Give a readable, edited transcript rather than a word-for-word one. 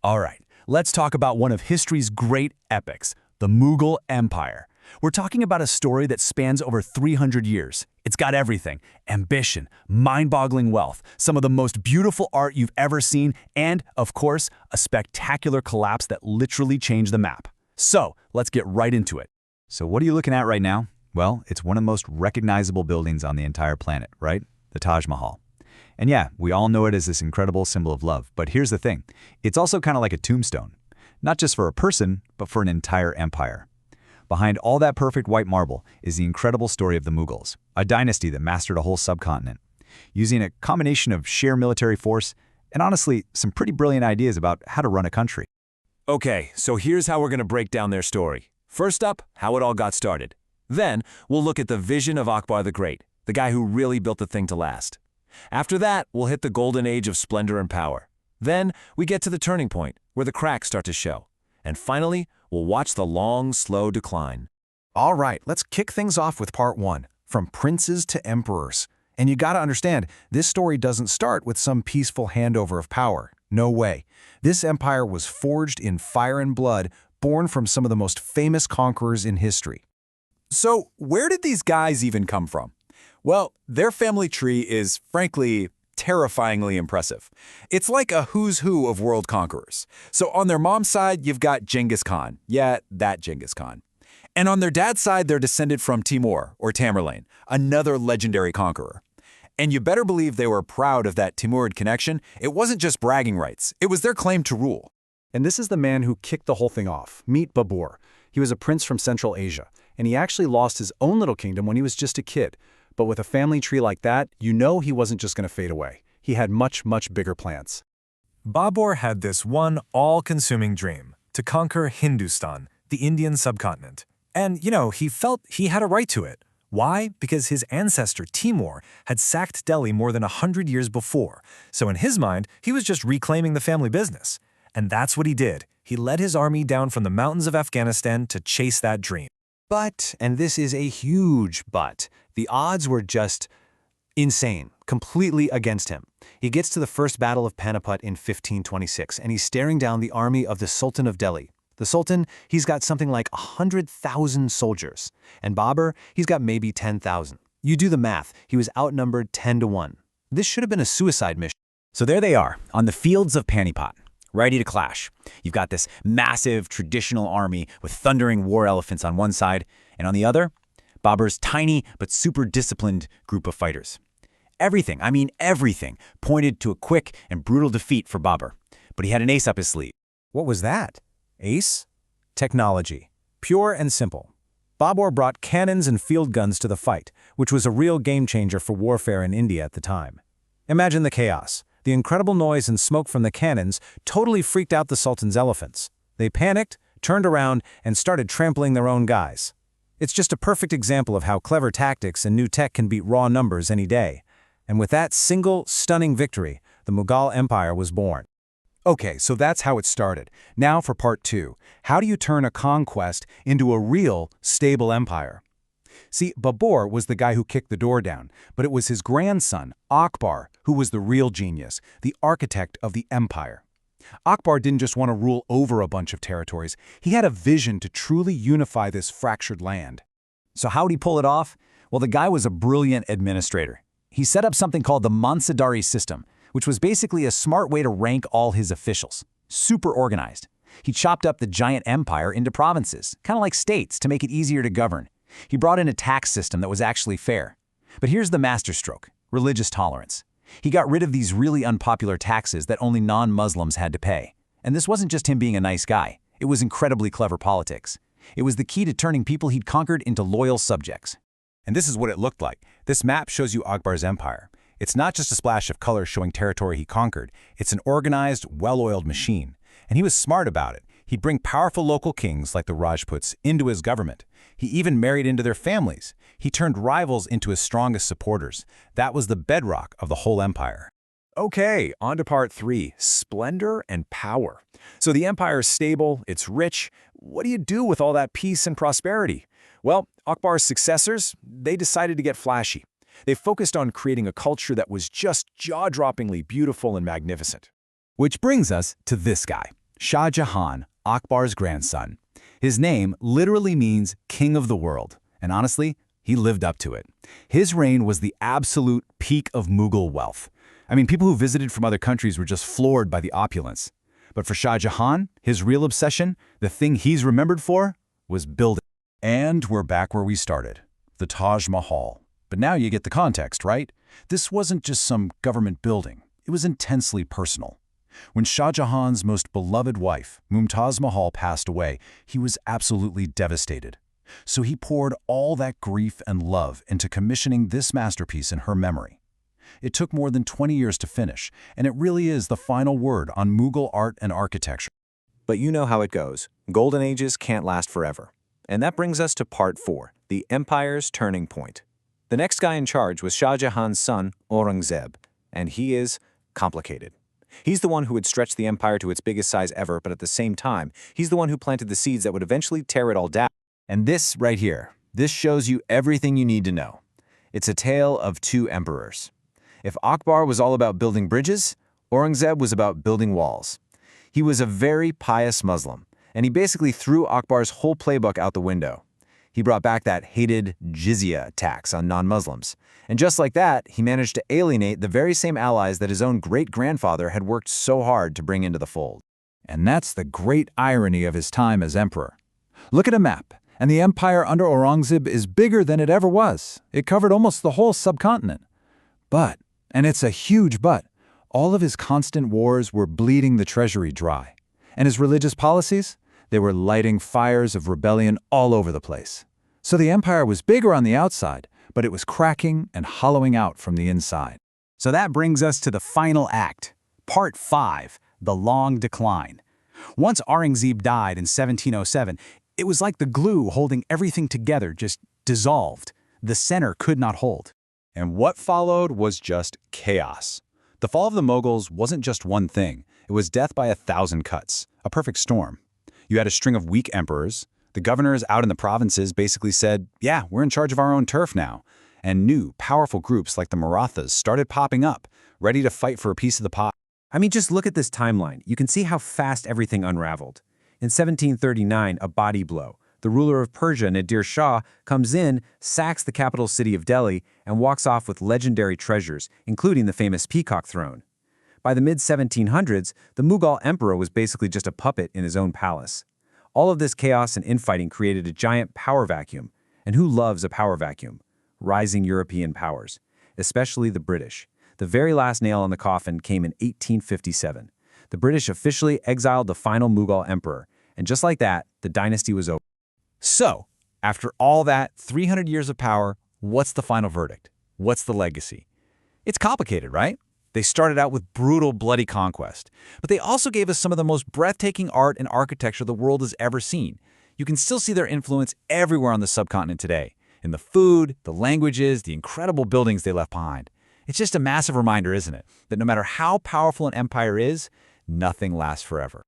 All right, let's talk about one of history's great epics, the Mughal Empire. We're talking about a story that spans over 300 years. It's got everything: ambition, mind-boggling wealth, some of the most beautiful art you've ever seen, and, of course, a spectacular collapse that literally changed the map. So, let's get right into it. So what are you looking at right now? Well, it's one of the most recognizable buildings on the entire planet, right? The Taj Mahal. And yeah, we all know it as this incredible symbol of love, but here's the thing. It's also kind of like a tombstone. Not just for a person, but for an entire empire. Behind all that perfect white marble is the incredible story of the Mughals, a dynasty that mastered a whole subcontinent, using a combination of sheer military force and honestly, some pretty brilliant ideas about how to run a country. Okay, so here's how we're going to break down their story. First up, how it all got started. Then, we'll look at the vision of Akbar the Great, the guy who really built the thing to last. After that, we'll hit the golden age of splendor and power. Then, we get to the turning point, where the cracks start to show. And finally, we'll watch the long, slow decline. All right, let's kick things off with part one, from princes to emperors. And you gotta understand, this story doesn't start with some peaceful handover of power. No way. This empire was forged in fire and blood, born from some of the most famous conquerors in history. So, where did these guys even come from? Well, their family tree is, frankly, terrifyingly impressive. It's like a who's who of world conquerors. So on their mom's side, you've got Genghis Khan. Yeah, that Genghis Khan. And on their dad's side, they're descended from Timur, or Tamerlane, another legendary conqueror. And you better believe they were proud of that Timurid connection. It wasn't just bragging rights. It was their claim to rule. And this is the man who kicked the whole thing off. Meet Babur. He was a prince from Central Asia, and he actually lost his own little kingdom when he was just a kid. But with a family tree like that, you know he wasn't just going to fade away. He had much, much bigger plans. Babur had this one all-consuming dream, to conquer Hindustan, the Indian subcontinent. And, he felt he had a right to it. Why? Because his ancestor Timur had sacked Delhi more than 100 years before. So in his mind, he was just reclaiming the family business. And that's what he did. He led his army down from the mountains of Afghanistan to chase that dream. But, and this is a huge but, the odds were just insane, completely against him. He gets to the first battle of Panipat in 1526, and he's staring down the army of the Sultan of Delhi. The Sultan, he's got something like 100,000 soldiers, and Babur, he's got maybe 10,000. You do the math, he was outnumbered 10-1. This should have been a suicide mission. So there they are, on the fields of Panipat, ready to clash. You've got this massive traditional army with thundering war elephants on one side, and on the other, Babur's tiny but super disciplined group of fighters. Everything, I mean everything, pointed to a quick and brutal defeat for Babur. But he had an ace up his sleeve. What was that? Ace? Technology. Pure and simple. Babur brought cannons and field guns to the fight, which was a real game changer for warfare in India at the time. Imagine the chaos. The incredible noise and smoke from the cannons totally freaked out the Sultan's elephants. They panicked, turned around, and started trampling their own guys. It's just a perfect example of how clever tactics and new tech can beat raw numbers any day. And with that single, stunning victory, the Mughal Empire was born. Okay, so that's how it started. Now for part two. How do you turn a conquest into a real, stable empire? See, Babur was the guy who kicked the door down, but it was his grandson, Akbar, who was the real genius, the architect of the empire. Akbar didn't just want to rule over a bunch of territories. He had a vision to truly unify this fractured land. So how'd he pull it off? Well, the guy was a brilliant administrator. He set up something called the Mansadari system, which was basically a smart way to rank all his officials. Super organized. He chopped up the giant empire into provinces, kind of like states, to make it easier to govern. He brought in a tax system that was actually fair. But here's the masterstroke: religious tolerance. He got rid of these really unpopular taxes that only non-Muslims had to pay. And this wasn't just him being a nice guy. It was incredibly clever politics. It was the key to turning people he'd conquered into loyal subjects. And this is what it looked like. This map shows you Akbar's empire. It's not just a splash of color showing territory he conquered. It's an organized, well-oiled machine. And he was smart about it. He'd bring powerful local kings like the Rajputs into his government. He even married into their families. He turned rivals into his strongest supporters. That was the bedrock of the whole empire. Okay, on to part three, splendor and power. So the empire is stable, it's rich. What do you do with all that peace and prosperity? Well, Akbar's successors, they decided to get flashy. They focused on creating a culture that was just jaw-droppingly beautiful and magnificent. Which brings us to this guy, Shah Jahan, Akbar's grandson. His name literally means king of the world, and honestly, he lived up to it. His reign was the absolute peak of Mughal wealth. I mean, people who visited from other countries were just floored by the opulence. But for Shah Jahan, his real obsession, the thing he's remembered for, was building. And we're back where we started, the Taj Mahal. But now you get the context, right? This wasn't just some government building. It was intensely personal. When Shah Jahan's most beloved wife, Mumtaz Mahal, passed away, he was absolutely devastated. So he poured all that grief and love into commissioning this masterpiece in her memory. It took more than 20 years to finish, and it really is the final word on Mughal art and architecture. But you know how it goes. Golden ages can't last forever. And that brings us to part 4, the empire's turning point. The next guy in charge was Shah Jahan's son, Aurangzeb, and he is complicated. He's the one who would stretch the empire to its biggest size ever, but at the same time, he's the one who planted the seeds that would eventually tear it all down. And this right here, this shows you everything you need to know. It's a tale of two emperors. If Akbar was all about building bridges, Aurangzeb was about building walls. He was a very pious Muslim, and he basically threw Akbar's whole playbook out the window. He brought back that hated jizya tax on non-Muslims. And just like that, he managed to alienate the very same allies that his own great-grandfather had worked so hard to bring into the fold. And that's the great irony of his time as emperor. Look at a map, and the empire under Aurangzeb is bigger than it ever was. It covered almost the whole subcontinent. But, and it's a huge but, all of his constant wars were bleeding the treasury dry. And his religious policies? They were lighting fires of rebellion all over the place. So the empire was bigger on the outside, but it was cracking and hollowing out from the inside. So that brings us to the final act, part 5, the long decline. Once Aurangzeb died in 1707, it was like the glue holding everything together just dissolved. The center could not hold. And what followed was just chaos. The fall of the Mughals wasn't just one thing. It was death by 1,000 cuts, a perfect storm. You had a string of weak emperors. The governors out in the provinces basically said, yeah, we're in charge of our own turf now. And new, powerful groups like the Marathas started popping up, ready to fight for a piece of the pie. I mean, just look at this timeline. You can see how fast everything unraveled. In 1739, a body blow. The ruler of Persia, Nadir Shah, comes in, sacks the capital city of Delhi, and walks off with legendary treasures, including the famous peacock throne. By the mid-1700s, the Mughal emperor was basically just a puppet in his own palace. All of this chaos and infighting created a giant power vacuum. And who loves a power vacuum? Rising European powers, especially the British. The very last nail in the coffin came in 1857. The British officially exiled the final Mughal emperor, and just like that, the dynasty was over. So, after all that 300 years of power, what's the final verdict? What's the legacy? It's complicated, right? They started out with brutal, bloody conquest, but they also gave us some of the most breathtaking art and architecture the world has ever seen. You can still see their influence everywhere on the subcontinent today, in the food, the languages, the incredible buildings they left behind. It's just a massive reminder, isn't it, that no matter how powerful an empire is, nothing lasts forever.